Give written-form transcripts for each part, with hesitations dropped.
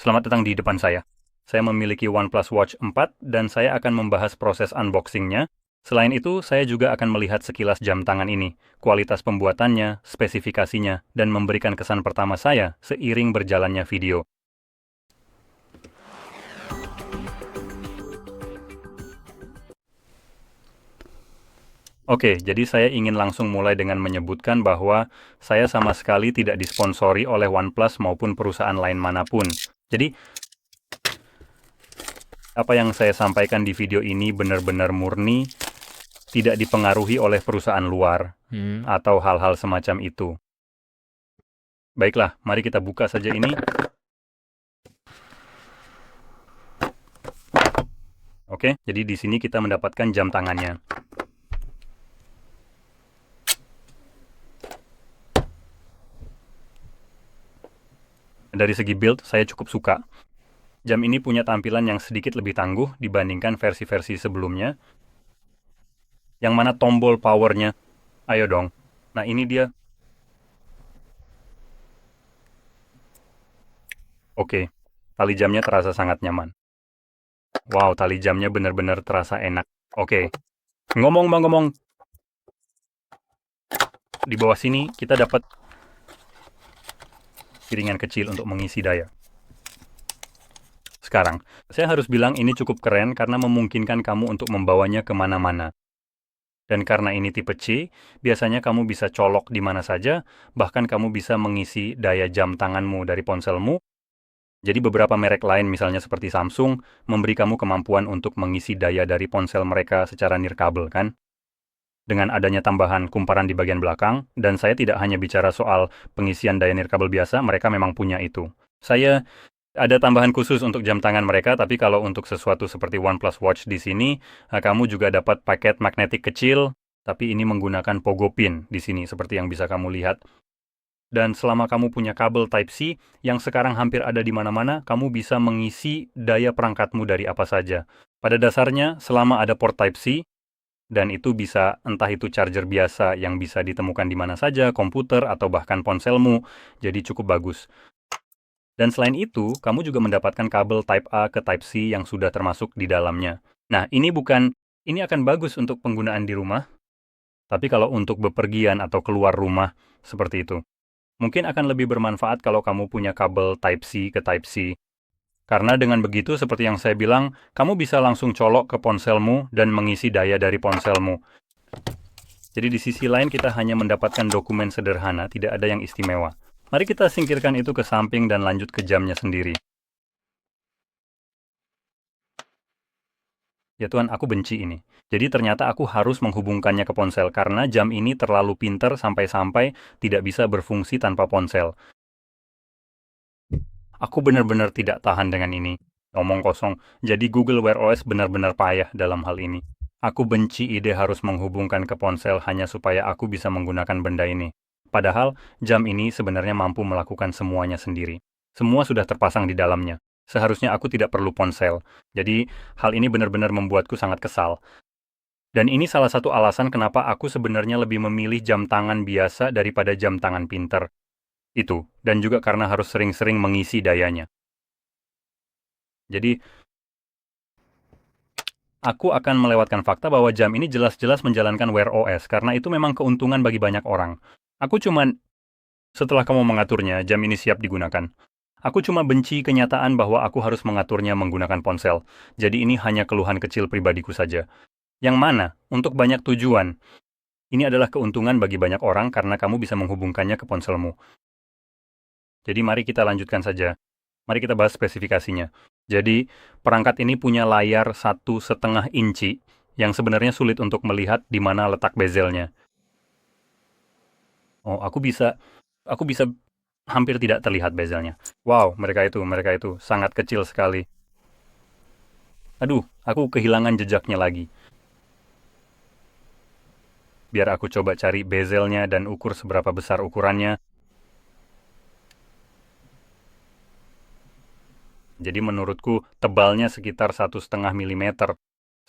Selamat datang di depan saya. Saya memiliki OnePlus Watch 4 dan saya akan membahas proses unboxing-nya. Selain itu, saya juga akan melihat sekilas jam tangan ini, kualitas pembuatannya, spesifikasinya, dan memberikan kesan pertama saya seiring berjalannya video. Oke, jadi saya ingin langsung mulai dengan menyebutkan bahwa saya sama sekali tidak disponsori oleh OnePlus maupun perusahaan lain manapun. Jadi, apa yang saya sampaikan di video ini benar-benar murni, tidak dipengaruhi oleh perusahaan luar atau hal-hal semacam itu. Baiklah, mari kita buka saja ini. Oke, jadi di sini kita mendapatkan jam tangannya. Dari segi build, saya cukup suka. Jam ini punya tampilan yang sedikit lebih tangguh dibandingkan versi-versi sebelumnya. Yang mana tombol powernya? Ayo dong. Nah, ini dia. Oke, tali jamnya terasa sangat nyaman. Wow, tali jamnya benar-benar terasa enak. Oke, ngomong-ngomong, di bawah sini kita dapat piringan kecil untuk mengisi daya. Sekarang, saya harus bilang ini cukup keren karena memungkinkan kamu untuk membawanya kemana-mana. Dan karena ini tipe C, biasanya kamu bisa colok di mana saja, bahkan kamu bisa mengisi daya jam tanganmu dari ponselmu. Jadi beberapa merek lain, misalnya seperti Samsung, memberi kamu kemampuan untuk mengisi daya dari ponsel mereka secara nirkabel, kan? Dengan adanya tambahan kumparan di bagian belakang, dan saya tidak hanya bicara soal pengisian daya nirkabel biasa, mereka memang punya itu. Saya ada tambahan khusus untuk jam tangan mereka, tapi kalau untuk sesuatu seperti OnePlus Watch di sini, kamu juga dapat paket magnetik kecil, tapi ini menggunakan pogo pin di sini, seperti yang bisa kamu lihat. Dan selama kamu punya kabel Type-C, yang sekarang hampir ada di mana-mana, kamu bisa mengisi daya perangkatmu dari apa saja. Pada dasarnya, selama ada port Type-C, dan itu bisa entah itu charger biasa yang bisa ditemukan di mana saja, komputer, atau bahkan ponselmu, jadi cukup bagus. Dan selain itu, kamu juga mendapatkan kabel Type A ke Type-C yang sudah termasuk di dalamnya. Nah, ini akan bagus untuk penggunaan di rumah, tapi kalau untuk bepergian atau keluar rumah, seperti itu. Mungkin akan lebih bermanfaat kalau kamu punya kabel Type-C ke Type-C. Karena dengan begitu, seperti yang saya bilang, kamu bisa langsung colok ke ponselmu dan mengisi daya dari ponselmu. Jadi di sisi lain kita hanya mendapatkan dokumen sederhana, tidak ada yang istimewa. Mari kita singkirkan itu ke samping dan lanjut ke jamnya sendiri. Ya Tuhan, aku benci ini. Jadi ternyata aku harus menghubungkannya ke ponsel karena jam ini terlalu pinter sampai-sampai tidak bisa berfungsi tanpa ponsel. Aku benar-benar tidak tahan dengan ini. Ngomong kosong. Jadi Google Wear OS benar-benar payah dalam hal ini. Aku benci ide harus menghubungkan ke ponsel hanya supaya aku bisa menggunakan benda ini. Padahal, jam ini sebenarnya mampu melakukan semuanya sendiri. Semua sudah terpasang di dalamnya. Seharusnya aku tidak perlu ponsel. Jadi, hal ini benar-benar membuatku sangat kesal. Dan ini salah satu alasan kenapa aku sebenarnya lebih memilih jam tangan biasa daripada jam tangan pinter. Itu, dan juga karena harus sering-sering mengisi dayanya. Jadi, aku akan melewatkan fakta bahwa jam ini jelas-jelas menjalankan Wear OS, karena itu memang keuntungan bagi banyak orang. Setelah kamu mengaturnya, jam ini siap digunakan. Aku cuma benci kenyataan bahwa aku harus mengaturnya menggunakan ponsel. Jadi ini hanya keluhan kecil pribadiku saja. Yang mana, untuk banyak tujuan, ini adalah keuntungan bagi banyak orang karena kamu bisa menghubungkannya ke ponselmu. Jadi mari kita lanjutkan saja. Mari kita bahas spesifikasinya. Jadi, perangkat ini punya layar 1,5 inci yang sebenarnya sulit untuk melihat di mana letak bezelnya. Oh, aku bisa hampir tidak terlihat bezelnya. Wow, mereka itu sangat kecil sekali. Aduh, aku kehilangan jejaknya lagi. Biar aku coba cari bezelnya dan ukur seberapa besar ukurannya. Jadi menurutku tebalnya sekitar 1,5 mm.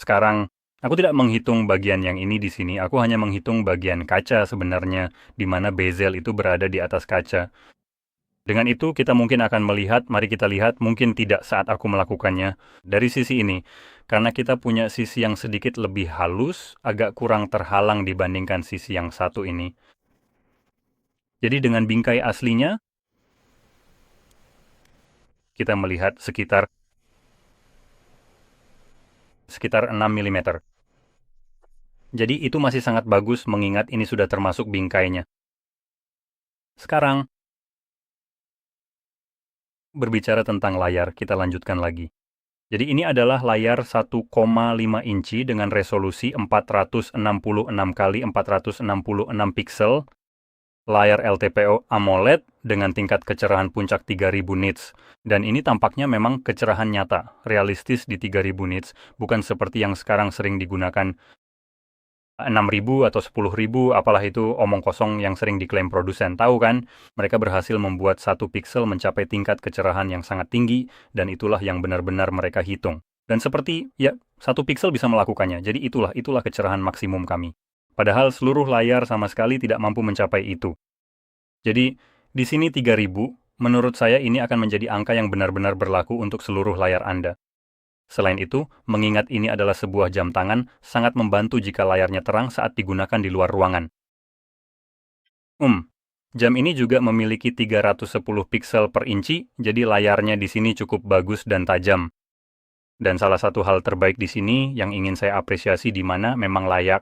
Sekarang, aku tidak menghitung bagian yang ini di sini, aku hanya menghitung bagian kaca sebenarnya, di mana bezel itu berada di atas kaca. Dengan itu, kita mungkin akan melihat, mari kita lihat, mungkin tidak saat aku melakukannya, dari sisi ini. Karena kita punya sisi yang sedikit lebih halus, agak kurang terhalang dibandingkan sisi yang satu ini. Jadi dengan bingkai aslinya, kita melihat sekitar 6 mm. Jadi itu masih sangat bagus mengingat ini sudah termasuk bingkainya. Sekarang, berbicara tentang layar, kita lanjutkan lagi. Jadi ini adalah layar 1,5 inci dengan resolusi 466 kali 466 pixel, layar LTPO AMOLED dengan tingkat kecerahan puncak 3000 nits. Dan ini tampaknya memang kecerahan nyata, realistis di 3000 nits, bukan seperti yang sekarang sering digunakan 6.000 atau 10.000, apalah itu omong kosong yang sering diklaim produsen. Tahu kan, mereka berhasil membuat satu pixel mencapai tingkat kecerahan yang sangat tinggi, dan itulah yang benar-benar mereka hitung. Dan seperti, ya, satu pixel bisa melakukannya, jadi itulah kecerahan maksimum kami. Padahal seluruh layar sama sekali tidak mampu mencapai itu. Jadi, di sini 3000, menurut saya ini akan menjadi angka yang benar-benar berlaku untuk seluruh layar Anda. Selain itu, mengingat ini adalah sebuah jam tangan, sangat membantu jika layarnya terang saat digunakan di luar ruangan. Jam ini juga memiliki 310 pixel per inci, jadi layarnya di sini cukup bagus dan tajam. Dan salah satu hal terbaik di sini yang ingin saya apresiasi di mana memang layak.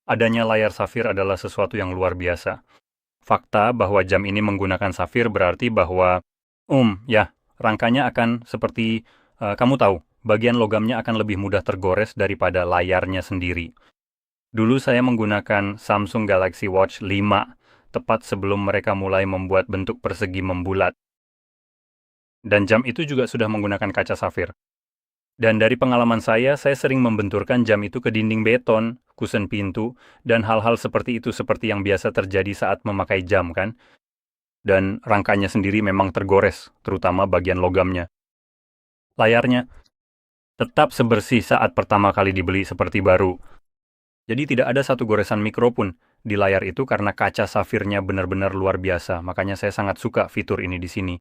Adanya layar safir adalah sesuatu yang luar biasa. Fakta bahwa jam ini menggunakan safir berarti bahwa, rangkanya akan seperti, kamu tahu, bagian logamnya akan lebih mudah tergores daripada layarnya sendiri. Dulu saya menggunakan Samsung Galaxy Watch 5, tepat sebelum mereka mulai membuat bentuk persegi membulat. Dan jam itu juga sudah menggunakan kaca safir. Dan dari pengalaman saya sering membenturkan jam itu ke dinding beton, kusen pintu, dan hal-hal seperti itu seperti yang biasa terjadi saat memakai jam kan. Dan rangkanya sendiri memang tergores, terutama bagian logamnya. Layarnya tetap sebersih saat pertama kali dibeli seperti baru. Jadi tidak ada satu goresan mikro pun di layar itu karena kaca safirnya benar-benar luar biasa. Makanya saya sangat suka fitur ini di sini.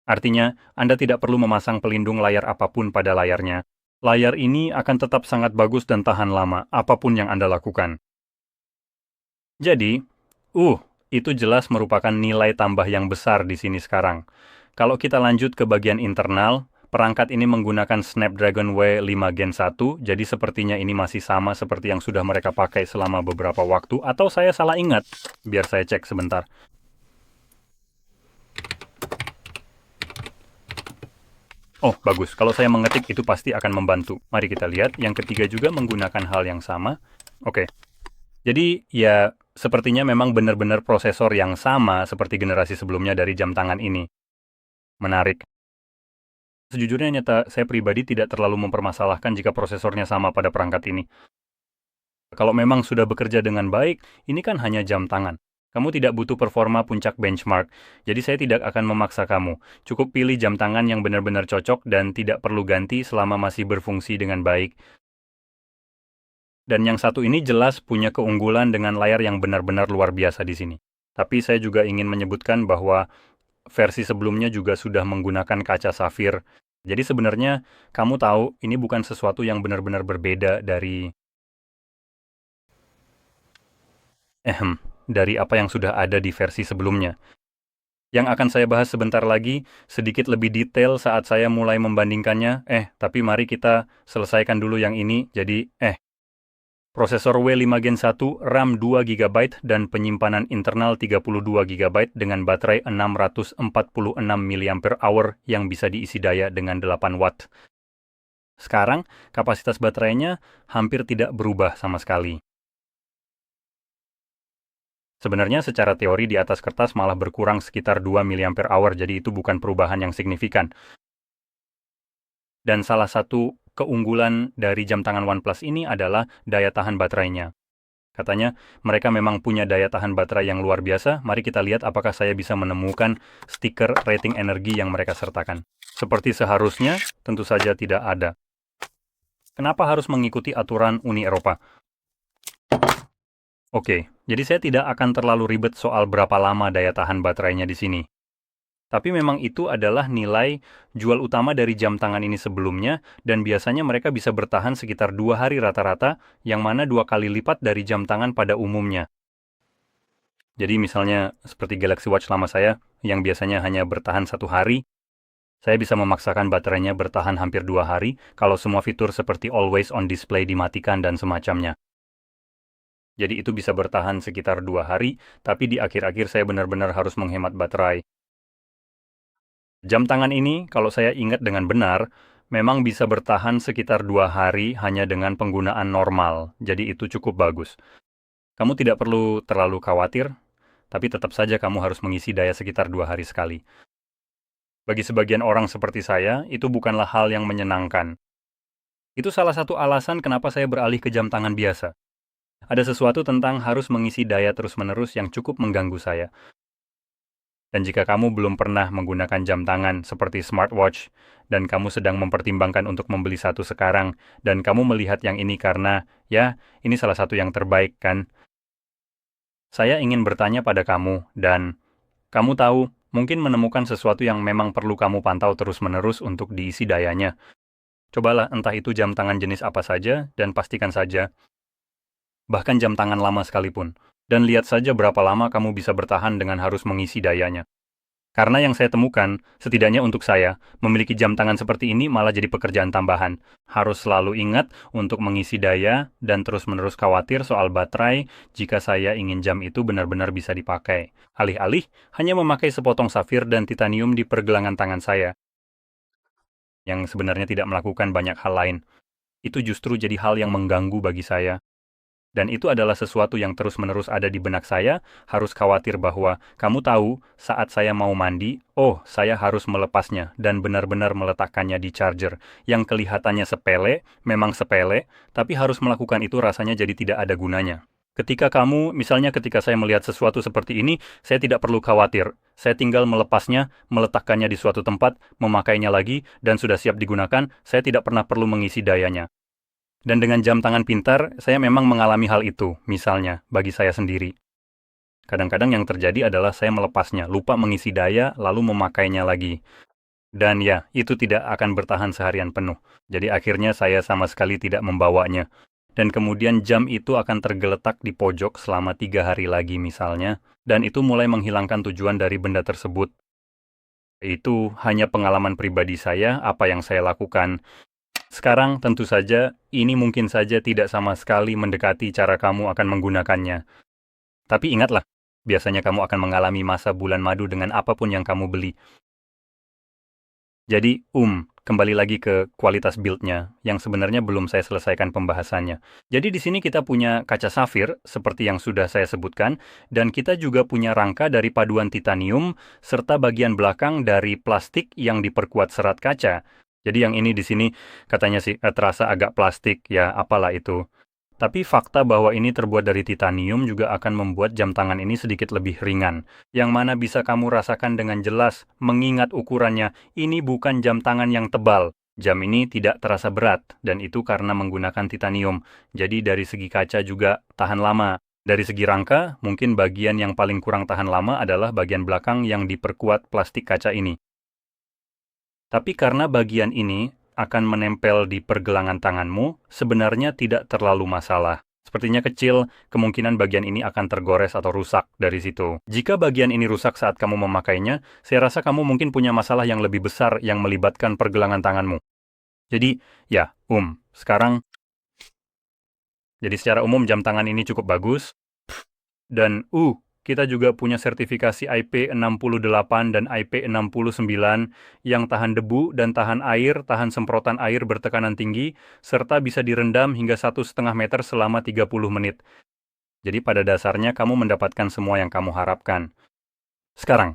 Artinya, Anda tidak perlu memasang pelindung layar apapun pada layarnya. Layar ini akan tetap sangat bagus dan tahan lama, apapun yang Anda lakukan. Jadi, itu jelas merupakan nilai tambah yang besar di sini sekarang. Kalau kita lanjut ke bagian internal, perangkat ini menggunakan Snapdragon W5 Gen 1, jadi sepertinya ini masih sama seperti yang sudah mereka pakai selama beberapa waktu, atau saya salah ingat? Biar saya cek sebentar. Oh, bagus. Kalau saya mengetik itu pasti akan membantu. Mari kita lihat. Yang ketiga juga menggunakan hal yang sama. Oke. Jadi, ya, sepertinya memang benar-benar prosesor yang sama seperti generasi sebelumnya dari jam tangan ini. Menarik. Sejujurnya saya pribadi tidak terlalu mempermasalahkan jika prosesornya sama pada perangkat ini. Kalau memang sudah bekerja dengan baik, ini kan hanya jam tangan. Kamu tidak butuh performa puncak benchmark, jadi saya tidak akan memaksa kamu. Cukup pilih jam tangan yang benar-benar cocok dan tidak perlu ganti selama masih berfungsi dengan baik. Dan yang satu ini jelas punya keunggulan dengan layar yang benar-benar luar biasa di sini. Tapi saya juga ingin menyebutkan bahwa versi sebelumnya juga sudah menggunakan kaca safir. Jadi sebenarnya kamu tahu ini bukan sesuatu yang benar-benar berbeda dari apa yang sudah ada di versi sebelumnya. Yang akan saya bahas sebentar lagi, sedikit lebih detail saat saya mulai membandingkannya. Tapi mari kita selesaikan dulu yang ini. Jadi, prosesor W5 Gen 1, RAM 2 GB, dan penyimpanan internal 32 GB dengan baterai 646 mAh yang bisa diisi daya dengan 8 watt. Sekarang, kapasitas baterainya hampir tidak berubah sama sekali. Sebenarnya secara teori di atas kertas malah berkurang sekitar 2 mAh, jadi itu bukan perubahan yang signifikan. Dan salah satu keunggulan dari jam tangan OnePlus ini adalah daya tahan baterainya. Katanya, mereka memang punya daya tahan baterai yang luar biasa. Mari kita lihat apakah saya bisa menemukan stiker rating energi yang mereka sertakan. Seperti seharusnya, tentu saja tidak ada. Kenapa harus mengikuti aturan Uni Eropa? Oke, jadi saya tidak akan terlalu ribet soal berapa lama daya tahan baterainya di sini. Tapi memang itu adalah nilai jual utama dari jam tangan ini sebelumnya, dan biasanya mereka bisa bertahan sekitar 2 hari rata-rata, yang mana 2 kali lipat dari jam tangan pada umumnya. Jadi misalnya seperti Galaxy Watch lama saya, yang biasanya hanya bertahan 1 hari, saya bisa memaksakan baterainya bertahan hampir 2 hari, kalau semua fitur seperti Always On Display dimatikan dan semacamnya. Jadi itu bisa bertahan sekitar 2 hari, tapi di akhir-akhir saya benar-benar harus menghemat baterai. Jam tangan ini, kalau saya ingat dengan benar, memang bisa bertahan sekitar 2 hari hanya dengan penggunaan normal, jadi itu cukup bagus. Kamu tidak perlu terlalu khawatir, tapi tetap saja kamu harus mengisi daya sekitar 2 hari sekali. Bagi sebagian orang seperti saya, itu bukanlah hal yang menyenangkan. Itu salah satu alasan kenapa saya beralih ke jam tangan biasa. Ada sesuatu tentang harus mengisi daya terus-menerus yang cukup mengganggu saya. Dan jika kamu belum pernah menggunakan jam tangan seperti smartwatch, dan kamu sedang mempertimbangkan untuk membeli satu sekarang, dan kamu melihat yang ini karena, ya, ini salah satu yang terbaik, kan? Saya ingin bertanya pada kamu, dan kamu tahu, mungkin menemukan sesuatu yang memang perlu kamu pantau terus-menerus untuk diisi dayanya. Cobalah entah itu jam tangan jenis apa saja, dan pastikan saja, bahkan jam tangan lama sekalipun. Dan lihat saja berapa lama kamu bisa bertahan dengan harus mengisi dayanya. Karena yang saya temukan, setidaknya untuk saya, memiliki jam tangan seperti ini malah jadi pekerjaan tambahan. Harus selalu ingat untuk mengisi daya dan terus-menerus khawatir soal baterai jika saya ingin jam itu benar-benar bisa dipakai. Alih-alih, hanya memakai sepotong safir dan titanium di pergelangan tangan saya, yang sebenarnya tidak melakukan banyak hal lain. Itu justru jadi hal yang mengganggu bagi saya. Dan itu adalah sesuatu yang terus-menerus ada di benak saya, harus khawatir bahwa kamu tahu saat saya mau mandi, oh saya harus melepasnya dan benar-benar meletakkannya di charger. Yang kelihatannya sepele, memang sepele, tapi harus melakukan itu rasanya jadi tidak ada gunanya. Ketika kamu, misalnya ketika saya melihat sesuatu seperti ini, saya tidak perlu khawatir. Saya tinggal melepasnya, meletakkannya di suatu tempat, memakainya lagi, dan sudah siap digunakan, saya tidak pernah perlu mengisi dayanya. Dan dengan jam tangan pintar, saya memang mengalami hal itu, misalnya, bagi saya sendiri. Kadang-kadang yang terjadi adalah saya melepasnya, lupa mengisi daya, lalu memakainya lagi. Dan ya, itu tidak akan bertahan seharian penuh. Jadi akhirnya saya sama sekali tidak membawanya. Dan kemudian jam itu akan tergeletak di pojok selama 3 hari lagi misalnya. Dan itu mulai menghilangkan tujuan dari benda tersebut. Itu hanya pengalaman pribadi saya, apa yang saya lakukan. Sekarang tentu saja, ini mungkin saja tidak sama sekali mendekati cara kamu akan menggunakannya. Tapi ingatlah, biasanya kamu akan mengalami masa bulan madu dengan apapun yang kamu beli. Jadi, kembali lagi ke kualitas build-nya, yang sebenarnya belum saya selesaikan pembahasannya. Jadi di sini kita punya kaca safir, seperti yang sudah saya sebutkan, dan kita juga punya rangka dari paduan titanium, serta bagian belakang dari plastik yang diperkuat serat kaca. Jadi yang ini di sini katanya sih terasa agak plastik, ya apalah itu. Tapi fakta bahwa ini terbuat dari titanium juga akan membuat jam tangan ini sedikit lebih ringan. Yang mana bisa kamu rasakan dengan jelas, mengingat ukurannya, ini bukan jam tangan yang tebal. Jam ini tidak terasa berat, dan itu karena menggunakan titanium. Jadi dari segi kaca juga tahan lama. Dari segi rangka, mungkin bagian yang paling kurang tahan lama adalah bagian belakang yang diperkuat plastik kaca ini. Tapi karena bagian ini akan menempel di pergelangan tanganmu, sebenarnya tidak terlalu masalah. Sepertinya kecil, kemungkinan bagian ini akan tergores atau rusak dari situ. Jika bagian ini rusak saat kamu memakainya, saya rasa kamu mungkin punya masalah yang lebih besar yang melibatkan pergelangan tanganmu. Jadi, ya, sekarang, jadi secara umum jam tangan ini cukup bagus, dan kita juga punya sertifikasi IP68 dan IP69 yang tahan debu dan tahan air, tahan semprotan air bertekanan tinggi, serta bisa direndam hingga 1,5 meter selama 30 menit. Jadi pada dasarnya kamu mendapatkan semua yang kamu harapkan. Sekarang,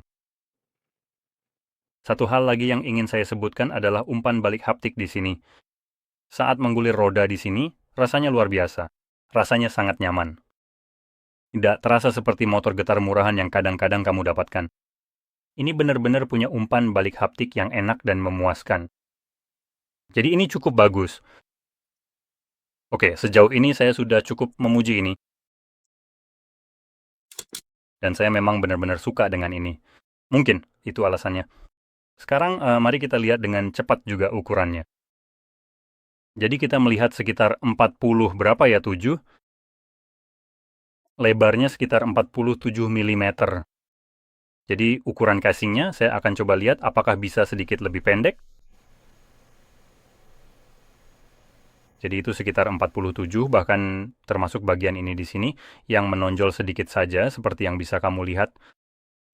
satu hal lagi yang ingin saya sebutkan adalah umpan balik haptik di sini. Saat menggulir roda di sini, rasanya luar biasa. Rasanya sangat nyaman. Tidak terasa seperti motor getar murahan yang kadang-kadang kamu dapatkan. Ini benar-benar punya umpan balik haptik yang enak dan memuaskan. Jadi ini cukup bagus. Oke, sejauh ini saya sudah cukup memuji ini. Dan saya memang benar-benar suka dengan ini. Mungkin itu alasannya. Sekarang mari kita lihat dengan cepat juga ukurannya. Jadi kita melihat sekitar 40 berapa ya, 7? Lebarnya sekitar 47 mm. Jadi ukuran casingnya saya akan coba lihat apakah bisa sedikit lebih pendek. Jadi itu sekitar 47, bahkan termasuk bagian ini di sini yang menonjol sedikit saja seperti yang bisa kamu lihat.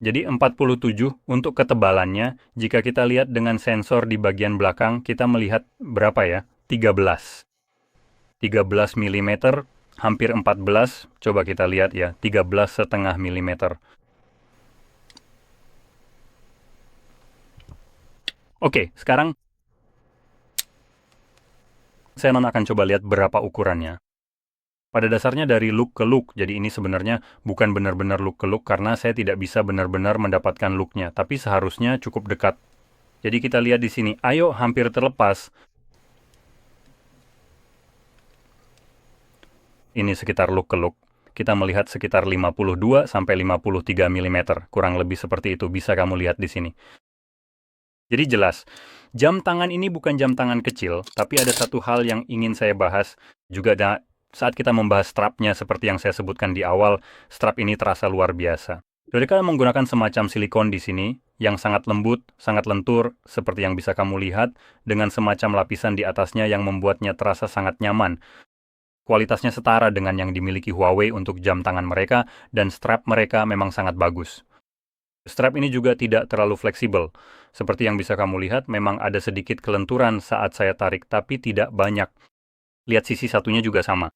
Jadi 47 untuk ketebalannya, jika kita lihat dengan sensor di bagian belakang, kita melihat berapa ya? 13. 13 mm, hampir 14. Coba kita lihat ya, 13,5 mm. Oke, sekarang saya akan coba lihat berapa ukurannya. Pada dasarnya dari look ke look, jadi ini sebenarnya bukan benar-benar look ke look karena saya tidak bisa benar-benar mendapatkan looknya, tapi seharusnya cukup dekat. Jadi kita lihat di sini, ayo hampir terlepas. Ini sekitar look ke look. Kita melihat sekitar 52 sampai 53 mm, kurang lebih seperti itu bisa kamu lihat di sini. Jadi jelas, jam tangan ini bukan jam tangan kecil, tapi ada satu hal yang ingin saya bahas juga saat kita membahas strapnya seperti yang saya sebutkan di awal, strap ini terasa luar biasa. Mereka menggunakan semacam silikon di sini yang sangat lembut, sangat lentur, seperti yang bisa kamu lihat, dengan semacam lapisan di atasnya yang membuatnya terasa sangat nyaman. Kualitasnya setara dengan yang dimiliki Huawei untuk jam tangan mereka, dan strap mereka memang sangat bagus. Strap ini juga tidak terlalu fleksibel. Seperti yang bisa kamu lihat, memang ada sedikit kelenturan saat saya tarik, tapi tidak banyak. Lihat sisi satunya juga sama.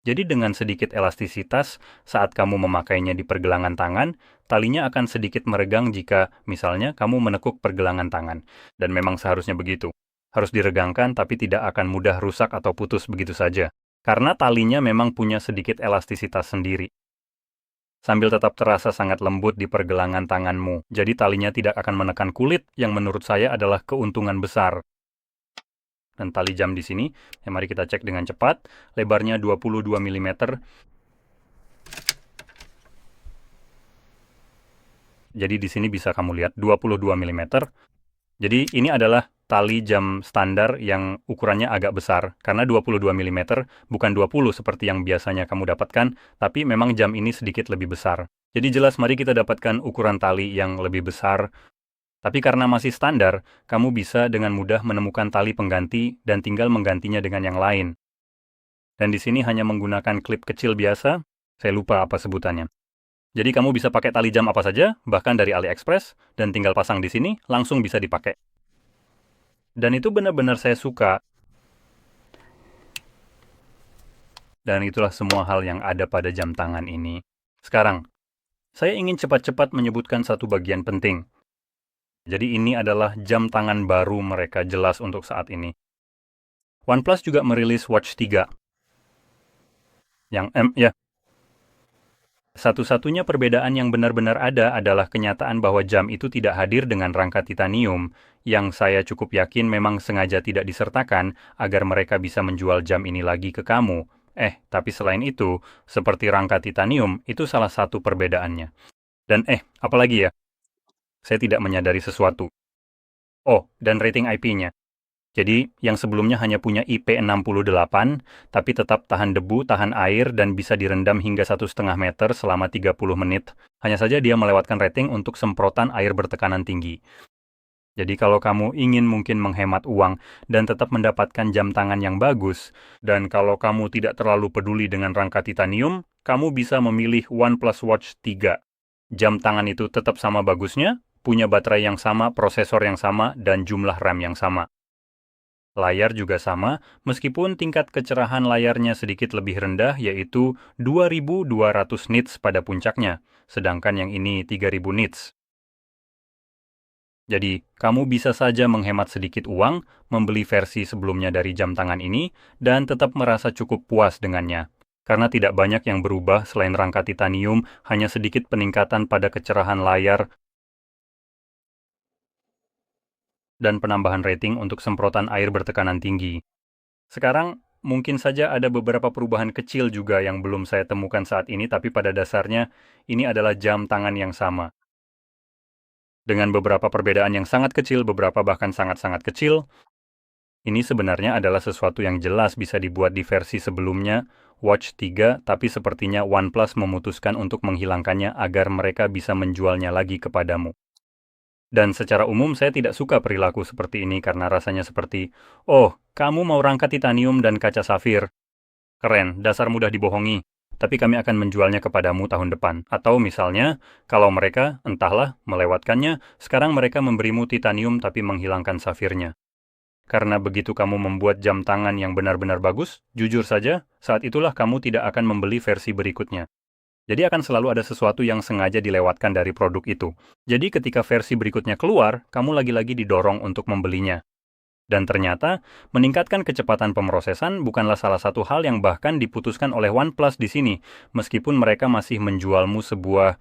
Jadi dengan sedikit elastisitas, saat kamu memakainya di pergelangan tangan, talinya akan sedikit meregang jika, misalnya, kamu menekuk pergelangan tangan. Dan memang seharusnya begitu. Harus diregangkan, tapi tidak akan mudah rusak atau putus begitu saja. Karena talinya memang punya sedikit elastisitas sendiri. Sambil tetap terasa sangat lembut di pergelangan tanganmu. Jadi talinya tidak akan menekan kulit, yang menurut saya adalah keuntungan besar. Dan tali jam di sini, ya mari kita cek dengan cepat. Lebarnya 22 mm. Jadi di sini bisa kamu lihat 22 mm. Jadi ini adalah tali jam standar yang ukurannya agak besar. Karena 22 mm bukan 20 seperti yang biasanya kamu dapatkan, tapi memang jam ini sedikit lebih besar. Jadi jelas mari kita dapatkan ukuran tali yang lebih besar. Tapi karena masih standar, kamu bisa dengan mudah menemukan tali pengganti dan tinggal menggantinya dengan yang lain. Dan di sini hanya menggunakan klip kecil biasa, saya lupa apa sebutannya. Jadi kamu bisa pakai tali jam apa saja, bahkan dari AliExpress, dan tinggal pasang di sini, langsung bisa dipakai. Dan itu benar-benar saya suka. Dan itulah semua hal yang ada pada jam tangan ini. Sekarang, saya ingin cepat-cepat menyebutkan satu bagian penting. Jadi ini adalah jam tangan baru mereka jelas untuk saat ini. OnePlus juga merilis Watch 3. Ya, satu-satunya perbedaan yang benar-benar ada adalah kenyataan bahwa jam itu tidak hadir dengan rangka titanium, yang saya cukup yakin memang sengaja tidak disertakan agar mereka bisa menjual jam ini lagi ke kamu. Tapi selain itu, seperti rangka titanium, itu salah satu perbedaannya. Dan apalagi ya? Saya tidak menyadari sesuatu. Oh, dan rating IP-nya. Jadi, yang sebelumnya hanya punya IP68, tapi tetap tahan debu, tahan air, dan bisa direndam hingga 1,5 meter selama 30 menit. Hanya saja dia melewatkan rating untuk semprotan air bertekanan tinggi. Jadi kalau kamu ingin mungkin menghemat uang dan tetap mendapatkan jam tangan yang bagus, dan kalau kamu tidak terlalu peduli dengan rangka titanium, kamu bisa memilih OnePlus Watch 3. Jam tangan itu tetap sama bagusnya, punya baterai yang sama, prosesor yang sama, dan jumlah RAM yang sama. Layar juga sama, meskipun tingkat kecerahan layarnya sedikit lebih rendah, yaitu 2200 nits pada puncaknya, sedangkan yang ini 3000 nits. Jadi, kamu bisa saja menghemat sedikit uang, membeli versi sebelumnya dari jam tangan ini, dan tetap merasa cukup puas dengannya. Karena tidak banyak yang berubah selain rangka titanium, hanya sedikit peningkatan pada kecerahan layar, dan penambahan rating untuk semprotan air bertekanan tinggi. Sekarang, mungkin saja ada beberapa perubahan kecil juga yang belum saya temukan saat ini, tapi pada dasarnya, ini adalah jam tangan yang sama. Dengan beberapa perbedaan yang sangat kecil, beberapa bahkan sangat-sangat kecil, ini sebenarnya adalah sesuatu yang jelas bisa dibuat di versi sebelumnya, Watch 3, tapi sepertinya OnePlus memutuskan untuk menghilangkannya agar mereka bisa menjualnya lagi kepadamu. Dan secara umum saya tidak suka perilaku seperti ini karena rasanya seperti, oh, kamu mau rangka titanium dan kaca safir. Keren, dasar mudah dibohongi. Tapi kami akan menjualnya kepadamu tahun depan. Atau misalnya, kalau mereka, entahlah, melewatkannya, sekarang mereka memberimu titanium tapi menghilangkan safirnya. Karena begitu kamu membuat jam tangan yang benar-benar bagus, jujur saja, saat itulah kamu tidak akan membeli versi berikutnya. Jadi akan selalu ada sesuatu yang sengaja dilewatkan dari produk itu. Jadi ketika versi berikutnya keluar, kamu lagi-lagi didorong untuk membelinya. Dan ternyata, meningkatkan kecepatan pemrosesan bukanlah salah satu hal yang bahkan diputuskan oleh OnePlus di sini, meskipun mereka masih menjualmu sebuah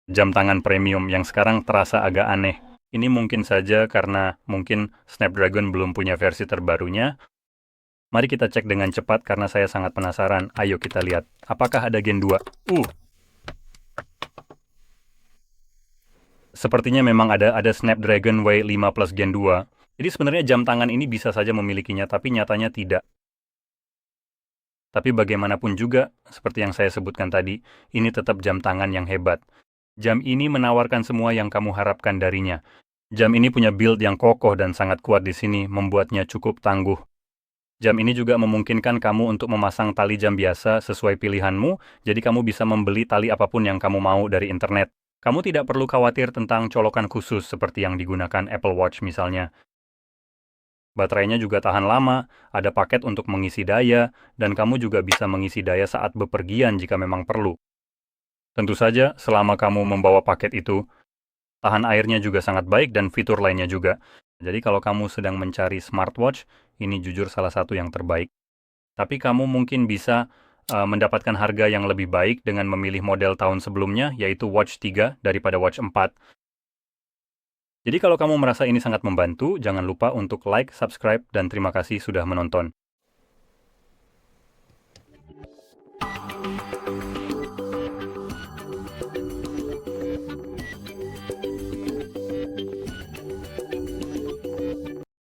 jam tangan premium yang sekarang terasa agak aneh. Ini mungkin saja karena mungkin Snapdragon belum punya versi terbarunya. Mari kita cek dengan cepat karena saya sangat penasaran. Ayo kita lihat, apakah ada Gen 2? Sepertinya memang ada Snapdragon W5 Plus Gen 2. Jadi sebenarnya jam tangan ini bisa saja memilikinya, tapi nyatanya tidak. Tapi bagaimanapun juga, seperti yang saya sebutkan tadi, ini tetap jam tangan yang hebat. Jam ini menawarkan semua yang kamu harapkan darinya. Jam ini punya build yang kokoh dan sangat kuat di sini, membuatnya cukup tangguh. Jam ini juga memungkinkan kamu untuk memasang tali jam biasa sesuai pilihanmu, jadi kamu bisa membeli tali apapun yang kamu mau dari internet. Kamu tidak perlu khawatir tentang colokan khusus seperti yang digunakan Apple Watch misalnya. Baterainya juga tahan lama, ada paket untuk mengisi daya, dan kamu juga bisa mengisi daya saat bepergian jika memang perlu. Tentu saja, selama kamu membawa paket itu, tahan airnya juga sangat baik dan fitur lainnya juga. Jadi kalau kamu sedang mencari smartwatch, ini jujur salah satu yang terbaik. Tapi kamu mungkin bisa mendapatkan harga yang lebih baik dengan memilih model tahun sebelumnya, yaitu Watch 3 daripada Watch 4. Jadi kalau kamu merasa ini sangat membantu, jangan lupa untuk like, subscribe, dan terima kasih sudah menonton.